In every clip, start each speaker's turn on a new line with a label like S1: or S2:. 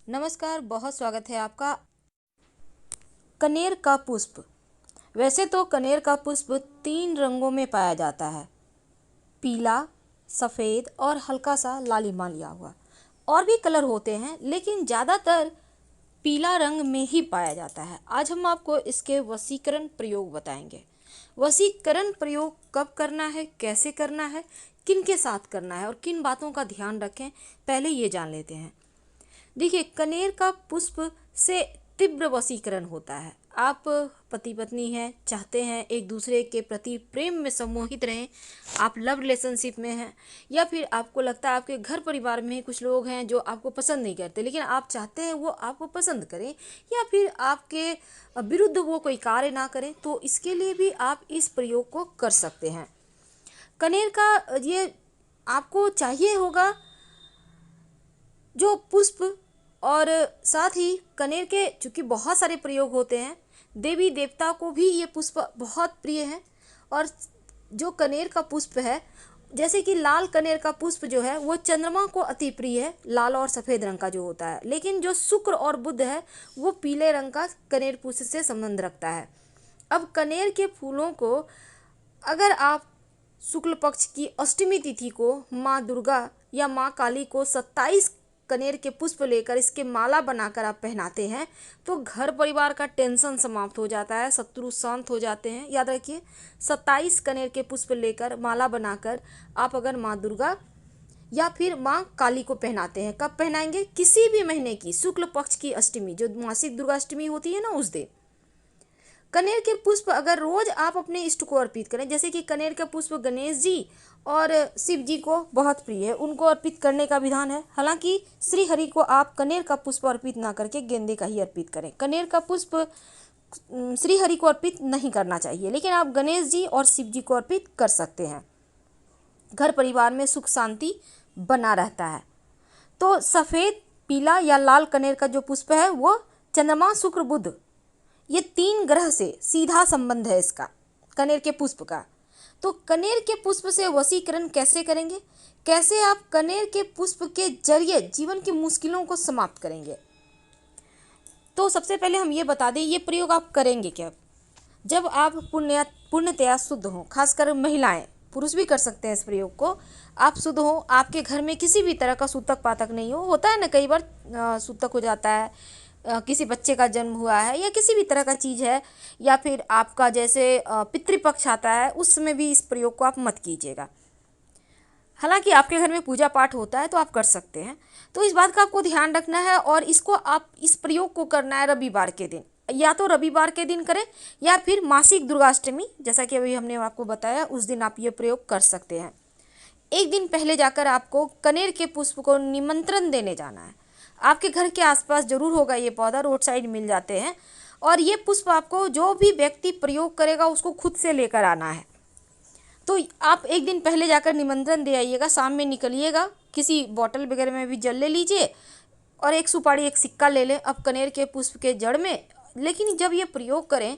S1: नमस्कार, बहुत स्वागत है आपका। कनेर का पुष्प। वैसे तो कनेर का पुष्प 3 रंगों में पाया जाता है, पीला, सफ़ेद और हल्का सा लालिमा लिया हुआ। और भी कलर होते हैं लेकिन ज़्यादातर पीला रंग में ही पाया जाता है। आज हम आपको इसके वशीकरण प्रयोग बताएंगे। वशीकरण प्रयोग कब करना है, कैसे करना है, किन के साथ करना है और किन बातों का ध्यान रखें, पहले ये जान लेते हैं। देखिए, कनेर का पुष्प से तीव्र वशीकरण होता है। आप पति पत्नी हैं, चाहते हैं एक दूसरे के प्रति प्रेम में सम्मोहित रहें, आप लव रिलेशनशिप में हैं, या फिर आपको लगता है आपके घर परिवार में कुछ लोग हैं जो आपको पसंद नहीं करते लेकिन आप चाहते हैं वो आपको पसंद करें, या फिर आपके विरुद्ध वो कोई कार्य ना करें, तो इसके लिए भी आप इस प्रयोग को कर सकते हैं। कनेर का ये आपको चाहिए होगा जो पुष्प, और साथ ही कनेर के चूँकि बहुत सारे प्रयोग होते हैं, देवी देवता को भी ये पुष्प बहुत प्रिय है। और जो कनेर का पुष्प है, जैसे कि लाल कनेर का पुष्प जो है वो चंद्रमा को अति प्रिय है, लाल और सफ़ेद रंग का जो होता है। लेकिन जो शुक्र और बुध है वो पीले रंग का कनेर पुष्प से संबंध रखता है। अब कनेर के फूलों को अगर आप शुक्ल पक्ष की अष्टमी तिथि को माँ दुर्गा या माँ काली को 27 कनेर के पुष्प लेकर इसके माला बनाकर आप पहनाते हैं तो घर परिवार का टेंशन समाप्त हो जाता है, शत्रु शांत हो जाते हैं। याद रखिए, 27 कनेर के पुष्प लेकर माला बनाकर आप अगर माँ दुर्गा या फिर माँ काली को पहनाते हैं, कब पहनाएंगे? किसी भी महीने की शुक्ल पक्ष की अष्टमी, जो मासिक दुर्गाष्टमी होती है ना, उस दिन। कनेर के पुष्प अगर रोज आप अपने इष्ट को अर्पित करें, जैसे कि कनेर का पुष्प गणेश जी और शिव जी को बहुत प्रिय है, उनको अर्पित करने का विधान है। हालांकि श्री हरि को आप कनेर का पुष्प अर्पित ना करके गेंदे का ही अर्पित करें। कनेर का पुष्प श्री हरि को अर्पित नहीं करना चाहिए, लेकिन आप गणेश जी और शिव जी को अर्पित कर सकते हैं। घर परिवार में सुख शांति बना रहता है। तो सफ़ेद, पीला या लाल कनेर का जो पुष्प है वो चंद्रमा, शुक्र, बुध, ये 3 ग्रह से सीधा संबंध है इसका, कनेर के पुष्प का। तो कनेर के पुष्प से वशीकरण कैसे करेंगे, कैसे आप कनेर के पुष्प के जरिए जीवन की मुश्किलों को समाप्त करेंगे? तो सबसे पहले हम ये बता दें, ये प्रयोग आप करेंगे क्या? जब आप पूर्णतया शुद्ध हों, खासकर महिलाएं, पुरुष भी कर सकते हैं इस प्रयोग को। आप शुद्ध हो, आपके घर में किसी भी तरह का सूतक पातक नहीं हो। होता है ना, कई बार सूतक हो जाता है, किसी बच्चे का जन्म हुआ है या किसी भी तरह का चीज़ है, या फिर आपका जैसे पितृपक्ष आता है, उस समय भी इस प्रयोग को आप मत कीजिएगा। हालांकि आपके घर में पूजा पाठ होता है तो आप कर सकते हैं। तो इस बात का आपको ध्यान रखना है, और इसको आप इस प्रयोग को करना है रविवार के दिन। या तो रविवार के दिन करें या फिर मासिक दुर्गाष्टमी, जैसा कि अभी हमने आपको बताया, उस दिन आप ये प्रयोग कर सकते हैं। एक दिन पहले जाकर आपको कनेर के पुष्प को निमंत्रण देने जाना है। आपके घर के आसपास जरूर होगा ये पौधा, रोड साइड मिल जाते हैं। और ये पुष्प आपको जो भी व्यक्ति प्रयोग करेगा उसको खुद से लेकर आना है। तो आप एक दिन पहले जाकर निमंत्रण दे आइएगा, शाम में निकलिएगा, किसी बॉटल वगैरह में भी जल ले लीजिए और एक सुपारी, एक सिक्का ले लें अब कनेर के पुष्प के जड़ में। लेकिन जब ये प्रयोग करें,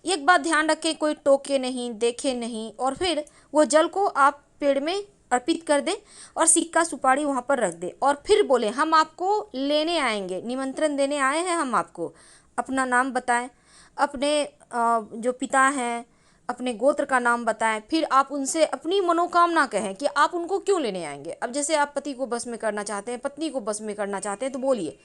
S1: एक बात ध्यान रखें, कोई टोके नहीं, देखे नहीं, और फिर वो जल को आप पेड़ में अर्पित कर दें और सिक्का सुपारी वहाँ पर रख दें, और फिर बोले हम आपको लेने आएंगे, निमंत्रण देने आए हैं हम आपको। अपना नाम बताएं, अपने जो पिता हैं अपने गोत्र का नाम बताएं, फिर आप उनसे अपनी मनोकामना कहें कि आप उनको क्यों लेने आएंगे। अब जैसे आप पति को बस में करना चाहते हैं, पत्नी को बस में करना चाहते हैं, तो बोलिए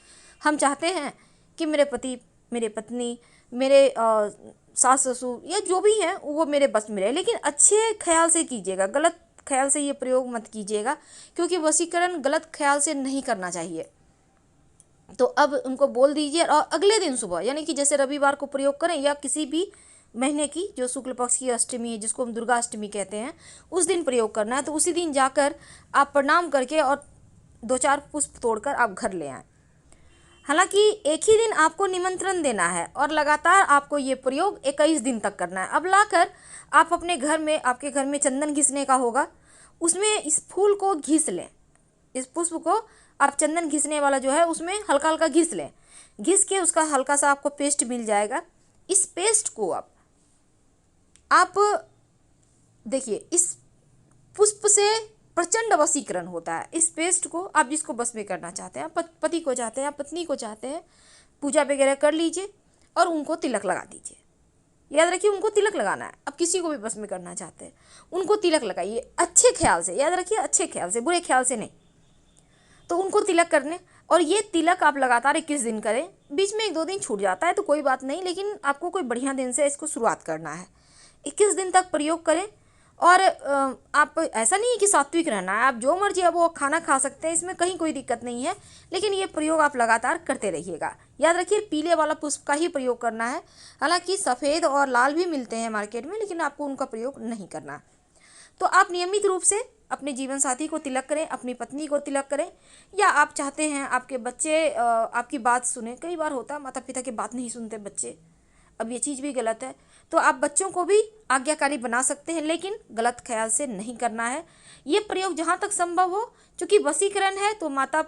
S1: हम चाहते हैं कि मेरे पति, मेरे पत्नी, मेरे सास ससुर या जो भी हैं वो मेरे बस में रहे। लेकिन अच्छे ख्याल से कीजिएगा, गलत ख्याल से ये प्रयोग मत कीजिएगा, क्योंकि वशीकरण गलत ख्याल से नहीं करना चाहिए। तो अब उनको बोल दीजिए, और अगले दिन सुबह, यानी कि जैसे रविवार को प्रयोग करें या किसी भी महीने की जो शुक्ल पक्ष की अष्टमी है, जिसको हम दुर्गा अष्टमी कहते हैं, उस दिन प्रयोग करना है। तो उसी दिन जाकर आप प्रणाम करके और 2-4 पुष्प तोड़कर आप घर ले आएँ। हालांकि एक ही दिन आपको निमंत्रण देना है और लगातार आपको ये प्रयोग 21 दिन तक करना है। अब लाकर आप अपने घर में, आपके घर में चंदन घिसने का होगा, उसमें इस फूल को घिस लें, इस पुष्प को आप चंदन घिसने वाला जो है उसमें हल्का हल्का घिस लें। घिस के उसका हल्का सा आपको पेस्ट मिल जाएगा। इस पेस्ट को आप देखिए, इस पुष्प से प्रचंड वशीकरण होता है। इस पेस्ट को आप जिसको बस में करना चाहते हैं, पति को चाहते हैं, पत्नी को चाहते हैं, पूजा वगैरह कर लीजिए और उनको तिलक लगा दीजिए। याद रखिए, उनको तिलक लगाना है। अब किसी को भी बस में करना चाहते हैं, उनको तिलक लगाइए अच्छे ख्याल से, याद रखिए अच्छे ख्याल से, बुरे ख्याल से नहीं। तो उनको तिलक करने, और ये तिलक आप लगातार 21 दिन करें। बीच में 1-2 दिन छूट जाता है तो कोई बात नहीं, लेकिन आपको कोई बढ़िया दिन से इसको शुरुआत करना है। 21 दिन तक प्रयोग करें। और आप ऐसा नहीं है कि सात्विक रहना है, आप जो मर्जी अब वो खाना खा सकते हैं, इसमें कहीं कोई दिक्कत नहीं है, लेकिन ये प्रयोग आप लगातार करते रहिएगा। याद रखिए, पीले वाला पुष्प का ही प्रयोग करना है। हालांकि सफ़ेद और लाल भी मिलते हैं मार्केट में, लेकिन आपको उनका प्रयोग नहीं करना। तो आप नियमित रूप से अपने जीवन साथी को तिलक करें, अपनी पत्नी को तिलक करें, या आप चाहते हैं आपके बच्चे आपकी बात सुने। कई बार होता है माता पिता की बात नहीं सुनते बच्चे, अब ये चीज़ भी गलत है। तो आप बच्चों को भी आज्ञाकारी बना सकते हैं, लेकिन गलत ख्याल से नहीं करना है। ये प्रयोग जहाँ तक संभव हो, चूँकि वशीकरण है तो माता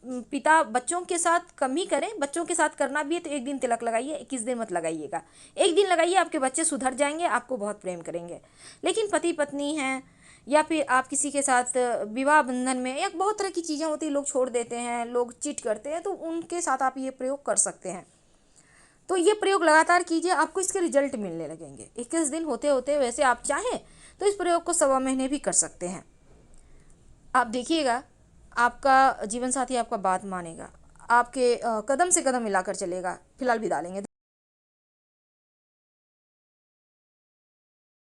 S1: पिता बच्चों के साथ कम ही करें। बच्चों के साथ करना भी है तो 1 दिन तिलक लगाइए, 21 दिन मत लगाइएगा। 1 दिन लगाइए, आपके बच्चे सुधर जाएंगे, आपको बहुत प्रेम करेंगे। लेकिन पति पत्नी हैं, या फिर आप किसी के साथ विवाह बंधन में, या बहुत तरह की चीज़ें होती हैं, लोग छोड़ देते हैं, लोग चीट करते हैं, तो उनके साथ आप ये प्रयोग कर सकते हैं। तो ये प्रयोग लगातार कीजिए, आपको इसके रिजल्ट मिलने लगेंगे 21 दिन होते होते। वैसे आप चाहें तो इस प्रयोग को 1.25 महीने भी कर सकते हैं। आप देखिएगा, आपका जीवन साथी आपका बात मानेगा, आपके कदम से कदम मिलाकर चलेगा। फिलहाल विदा लेंगे।